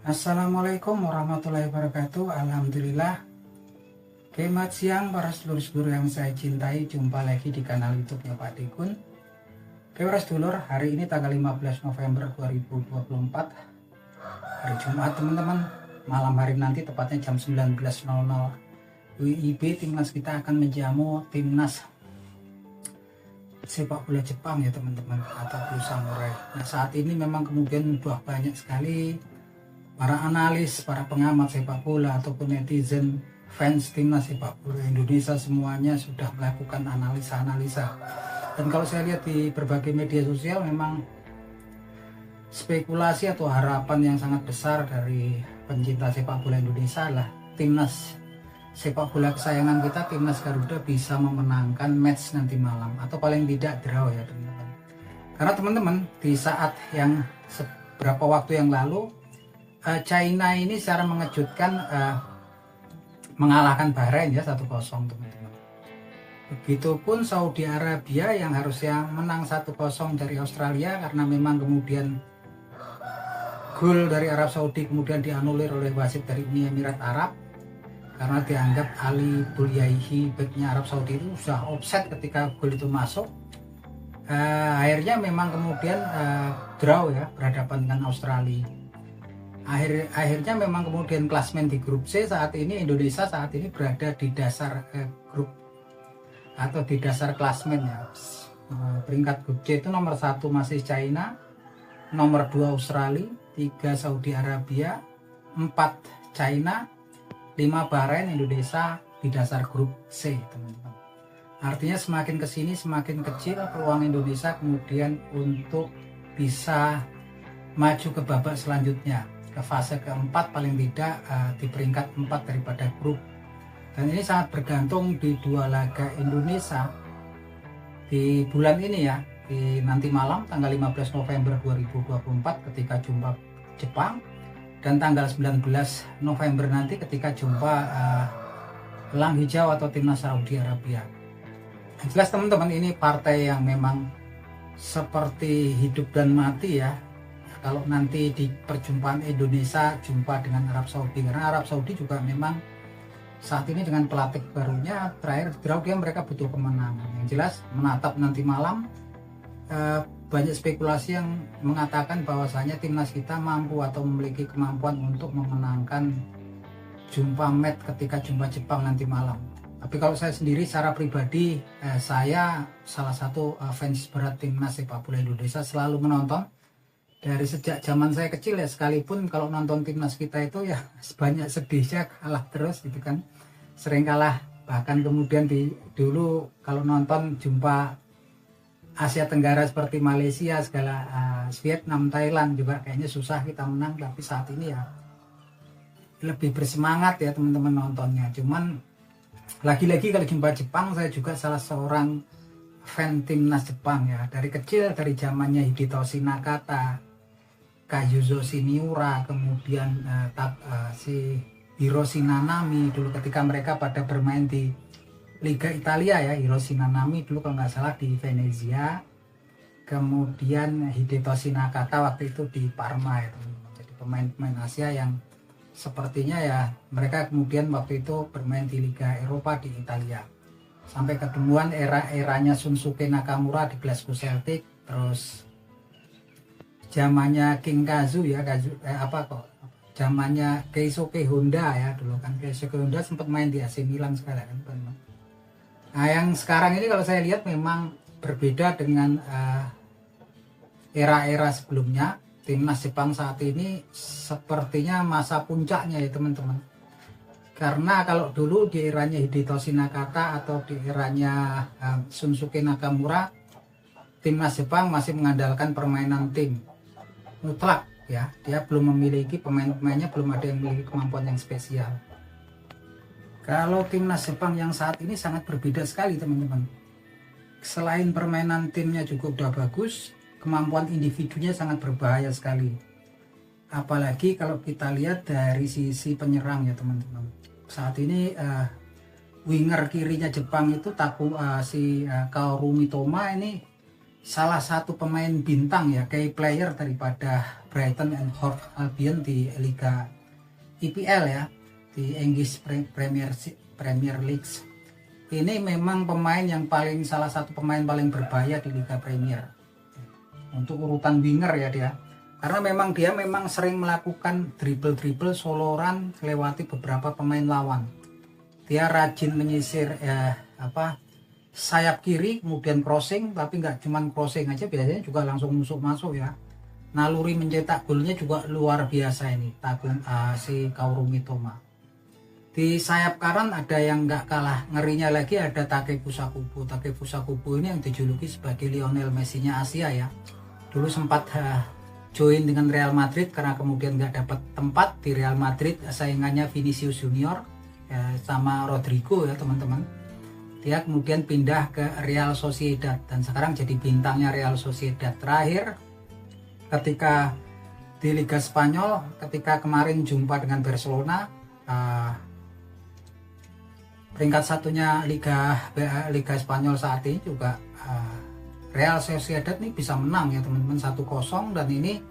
Assalamualaikum warahmatullahi wabarakatuh. Alhamdulillah. Selamat siang para sedulur-sedulur yang saya cintai. Jumpa lagi di kanal YouTube-nya Pak Dekun. Para sedulur, hari ini tanggal 15 November 2024, hari Jumat teman-teman. Malam hari nanti tepatnya jam 19.00 WIB, timnas kita akan menjamu timnas sepak bola Jepang ya teman-teman, atau Blue Samurai. Nah, saat ini memang kemudian sudah banyak sekali para analis, para pengamat sepak bola ataupun netizen, fans timnas sepak bola Indonesia semuanya sudah melakukan analisa-analisa. Dan kalau saya lihat di berbagai media sosial, memang spekulasi atau harapan yang sangat besar dari pencinta sepak bola Indonesia adalah timnas sepak bola kesayangan kita, timnas Garuda, bisa memenangkan match nanti malam atau paling tidak draw ya teman-teman. Karena teman-teman, di saat yang beberapa waktu yang lalu China ini secara mengejutkan mengalahkan Bahrain ya 1-0 teman-teman. Begitupun Saudi Arabia yang harusnya menang 1-0 dari Australia, karena memang kemudian gol dari Arab Saudi kemudian dianulir oleh wasit dari Uni Emirat Arab karena dianggap Ali Bulyaihi, backnya Arab Saudi, itu sudah offside ketika gol itu masuk. Akhirnya memang kemudian draw ya, berhadapan dengan Australia. Akhirnya memang kemudian klasmen di grup C saat ini, Indonesia saat ini berada di dasar grup atau di dasar klasmen ya. Peringkat grup C itu nomor 1 masih China, nomor 2 Australia, 3 Saudi Arabia, 4 China, 5 Bahrain, Indonesia di dasar grup C teman-teman. Artinya semakin kesini semakin kecil peluang Indonesia kemudian untuk bisa maju ke babak selanjutnya, ke fase keempat, paling tidak di peringkat 4 daripada grup. Dan ini sangat bergantung di 2 laga Indonesia di bulan ini ya, di nanti malam tanggal 15 November 2024 ketika jumpa Jepang, dan tanggal 19 November nanti ketika jumpa Elang Hijau atau timnas Saudi Arabia. Yang jelas teman-teman, ini partai yang memang seperti hidup dan mati ya. Kalau nanti di perjumpaan Indonesia jumpa dengan Arab Saudi, karena Arab Saudi juga memang saat ini dengan pelatih barunya terakhir draw, dia mereka butuh kemenangan. Yang jelas menatap nanti malam, banyak spekulasi yang mengatakan bahwasanya timnas kita mampu atau memiliki kemampuan untuk memenangkan jumpa match ketika jumpa Jepang nanti malam. Tapi kalau saya sendiri secara pribadi, saya salah satu fans berat timnas sepak bola Indonesia, selalu menonton dari sejak zaman saya kecil ya. Sekalipun kalau nonton timnas kita itu ya banyak sedihnya, kalah terus gitu kan, sering kalah. Bahkan kemudian dulu kalau nonton jumpa Asia Tenggara seperti Malaysia segala, Vietnam, Thailand juga kayaknya susah kita menang. Tapi saat ini ya lebih bersemangat ya teman-teman nontonnya. Cuman lagi-lagi kalau jumpa Jepang, saya juga salah seorang fan timnas Jepang ya, dari kecil, dari zamannya Hidetoshi Nakata, Kazuyo Shimiura, kemudian si Hiroshi Nanami dulu ketika mereka pada bermain di Liga Italia ya. Hiroshi Nanami dulu kalau nggak salah di Venezia, kemudian Hidetoshi Nakata waktu itu di Parma ya. Jadi pemain-pemain Asia yang sepertinya ya mereka kemudian waktu itu bermain di Liga Eropa di Italia, sampai ketemuan eranya Shunsuke Nakamura di Glasgow Celtic, terus zamannya King Kazu ya, zamannya Keisuke Honda ya dulu kan. Keisuke Honda sempat main di AC Milan sekali kan teman-teman. Nah, yang sekarang ini kalau saya lihat memang berbeda dengan era-era sebelumnya. Timnas Jepang saat ini sepertinya masa puncaknya ya teman-teman. Karena kalau dulu di eranya Hidetoshi Nakata atau di eranya Shunsuke Nakamura, timnas Jepang masih mengandalkan permainan tim mutlak ya. Dia belum memiliki pemain-pemainnya, belum ada yang memiliki kemampuan yang spesial. Kalau timnas Jepang yang saat ini sangat berbeda sekali teman-teman. Selain permainan timnya juga udah bagus, kemampuan individunya sangat berbahaya sekali. Apalagi kalau kita lihat dari sisi penyerang ya teman-teman. Saat ini winger kirinya Jepang itu Kaoru Mitoma ini salah satu pemain bintang ya, key player daripada Brighton and Hove Albion di Liga IPL ya, di English Premier League. Ini memang pemain yang salah satu pemain paling berbahaya di Liga Premier untuk urutan winger ya dia, karena memang dia sering melakukan dribble solo run lewati beberapa pemain lawan. Dia rajin menyisir sayap kiri, kemudian crossing, tapi nggak cuman crossing aja, biasanya juga langsung masuk ya. Naluri mencetak golnya juga luar biasa ini si Kaoru Mitoma. Di sayap kanan ada yang nggak kalah ngerinya lagi, ada Takefusa Kubo. Takefusa Kubo ini yang dijuluki sebagai Lionel Messi-nya Asia ya. Dulu sempat join dengan Real Madrid karena kemudian nggak dapat tempat di Real Madrid, saingannya Vinicius Junior ya, sama Rodrigo ya teman-teman. Dia kemudian pindah ke Real Sociedad dan sekarang jadi bintangnya Real Sociedad. Terakhir ketika di Liga Spanyol, ketika kemarin jumpa dengan Barcelona, peringkat satunya Liga Spanyol saat ini juga, Real Sociedad ini bisa menang ya teman-teman, 1-0, dan ini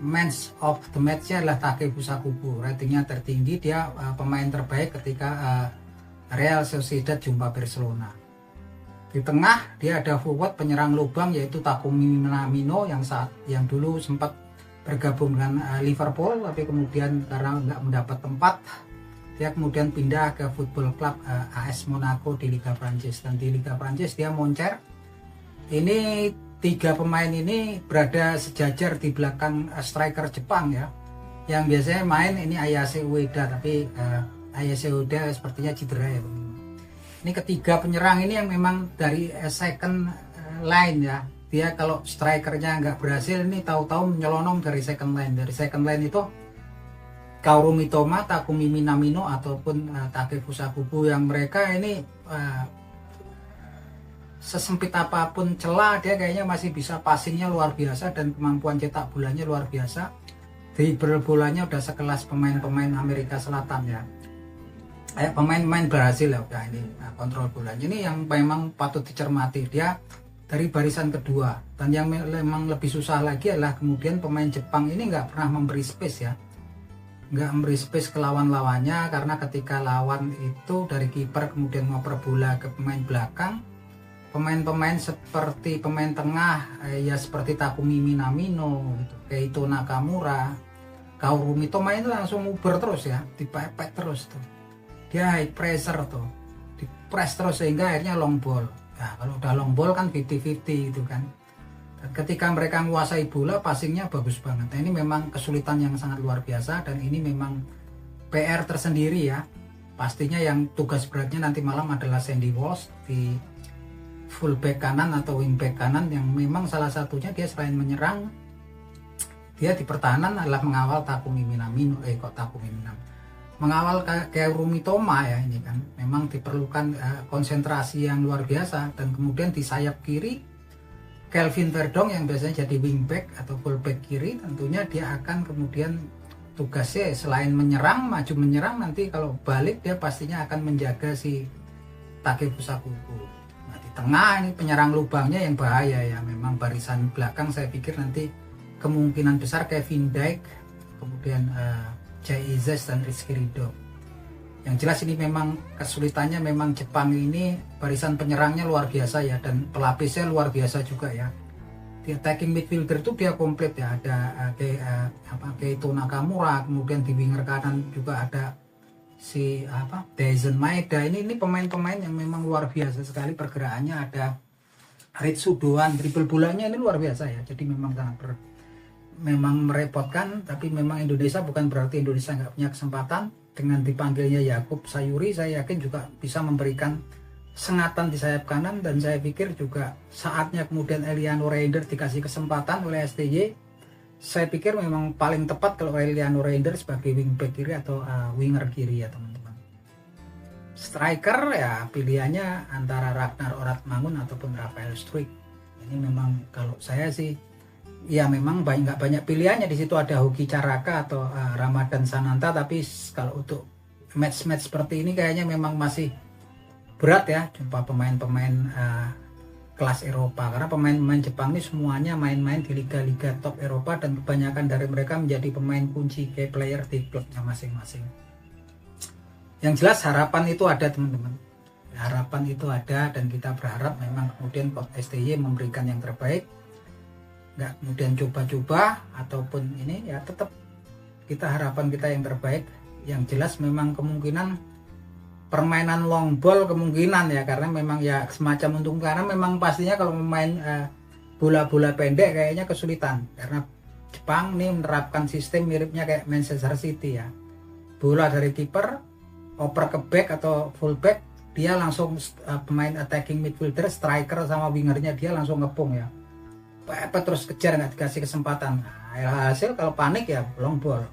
man of the match-nya adalah Takefusa Kubo. Ratingnya tertinggi, dia pemain terbaik ketika Real Sociedad jumpa Barcelona. Di tengah dia ada forward penyerang lubang yaitu Takumi Minamino yang dulu sempat bergabung dengan Liverpool, tapi kemudian karena nggak mendapat tempat, dia kemudian pindah ke Football Club AS Monaco di Liga Prancis, dan di Liga Prancis dia moncer. Ini 3 pemain ini berada sejajar di belakang striker Jepang ya, yang biasanya main ini Ayase Ueda, tapi Ayase Ueda sepertinya cedera ya. Ini ketiga penyerang ini yang memang dari second line ya. Dia kalau strikernya nggak berhasil, ini tahu-tahu menyelonong dari second line. Dari second line itu Kaoru Mitoma, Takumi Minamino ataupun Takefusa Kubo, yang mereka ini sesempit apapun celah dia kayaknya masih bisa, passingnya luar biasa dan kemampuan cetak bolanya luar biasa. Dribble bolanya udah sekelas pemain-pemain Amerika Selatan ya. Pemain-pemain Brasil ya udah ini. Kontrol bolanya ini yang memang patut dicermati, dia dari barisan kedua. Dan yang memang lebih susah lagi adalah kemudian pemain Jepang ini nggak pernah memberi space ya, nggak memberi space ke lawan-lawannya, karena ketika lawan itu dari kiper kemudian ngoper bola ke pemain belakang, pemain-pemain seperti pemain tengah ya seperti Takumi Minamino gitu, Keito Nakamura, Kaoru Mitoma itu langsung uber terus ya, dipepet terus tuh. Dia high pressure tuh, di press terus sehingga akhirnya long ball. Nah, kalau udah long ball kan 50-50 gitu kan. Dan ketika mereka menguasai bola, passingnya bagus banget. Nah, ini memang kesulitan yang sangat luar biasa, dan ini memang PR tersendiri ya. Pastinya yang tugas beratnya nanti malam adalah Sandy Walsh di fullback kanan atau wingback kanan, yang memang salah satunya dia selain menyerang, dia di pertahanan adalah mengawal Takumi Minamino, mengawal Kaoru Mitoma ya. Ini kan memang diperlukan konsentrasi yang luar biasa. Dan kemudian di sayap kiri Kelvin Verdong yang biasanya jadi wingback atau fullback kiri, tentunya dia akan kemudian tugasnya selain menyerang, maju menyerang, nanti kalau balik dia pastinya akan menjaga si Takefusa Kubo. Nah, di tengah ini penyerang lubangnya yang bahaya ya, memang barisan belakang saya pikir nanti kemungkinan besar Kevin Dijk, kemudian Jay Izes dan Rizky Ridho. Yang jelas ini memang kesulitannya, memang Jepang ini barisan penyerangnya luar biasa ya, dan pelapisnya luar biasa juga ya. Di attacking midfielder itu dia komplit ya, ada Keito Nakamura, kemudian di winger kanan juga ada si Daisen Maeda. Ini pemain-pemain yang memang luar biasa sekali pergerakannya. Ada Ritsu Doan, dribble bolanya ini luar biasa ya. Jadi memang sangat memang merepotkan, tapi memang Indonesia bukan berarti Indonesia nggak punya kesempatan. Dengan dipanggilnya Yakub Sayuri, saya yakin juga bisa memberikan sengatan di sayap kanan, dan saya pikir juga saatnya kemudian Eliano Reinder dikasih kesempatan oleh STY. Saya pikir memang paling tepat kalau Eliano Reinder sebagai wingback kiri atau winger kiri ya teman-teman. Striker ya pilihannya antara Ragnar Oratmangun ataupun Rafael Struijk. Ini memang kalau saya sih ya memang nggak banyak pilihannya. Di situ ada Hoki Caraka atau Ramadan Sananta, tapi kalau untuk match-match seperti ini kayaknya memang masih berat ya jumpa pemain-pemain kelas Eropa, karena pemain-pemain Jepang ini semuanya main-main di liga-liga top Eropa dan kebanyakan dari mereka menjadi pemain kunci key player di klubnya masing-masing. Yang jelas harapan itu ada teman-teman, harapan itu ada, dan kita berharap memang kemudian Coach STY memberikan yang terbaik, nggak kemudian coba-coba ataupun ini, ya tetap kita harapan kita yang terbaik. Yang jelas memang kemungkinan permainan long ball kemungkinan ya, karena memang ya semacam untung, karena memang pastinya kalau memain bola-bola pendek kayaknya kesulitan, karena Jepang nih menerapkan sistem miripnya kayak Manchester City ya, bola dari kiper oper ke back atau full back, dia langsung pemain attacking midfielder, striker sama wingernya dia langsung ngepung ya, pepet terus kejar, nggak dikasih kesempatan. Nah, hasil kalau panik ya long ball.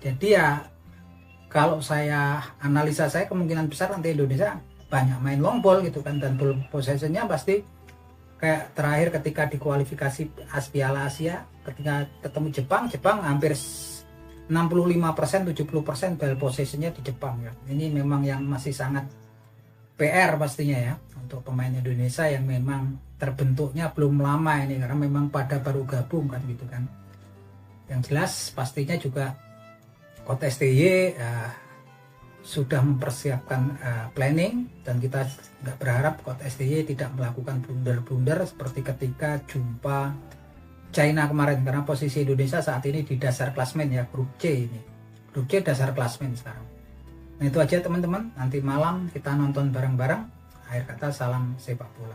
Jadi ya kalau saya analisa saya, kemungkinan besar nanti Indonesia banyak main long ball gitu kan, dan ball possessionnya pasti kayak terakhir ketika di kualifikasi Piala Asia ketika ketemu Jepang hampir 65% 70% ball possessionnya di Jepang ya. Ini memang yang masih sangat PR pastinya ya untuk pemain Indonesia yang memang terbentuknya belum lama ini, karena memang pada baru gabung kan gitu kan. Yang jelas pastinya juga Coach STY sudah mempersiapkan planning, dan kita nggak berharap Coach STY tidak melakukan blunder-blunder seperti ketika jumpa China kemarin, karena posisi Indonesia saat ini di dasar klasmen ya, grup C ini, grup C dasar klasmen sekarang. Nah itu aja teman-teman, nanti malam kita nonton bareng-bareng. Akhir kata salam sepak bola.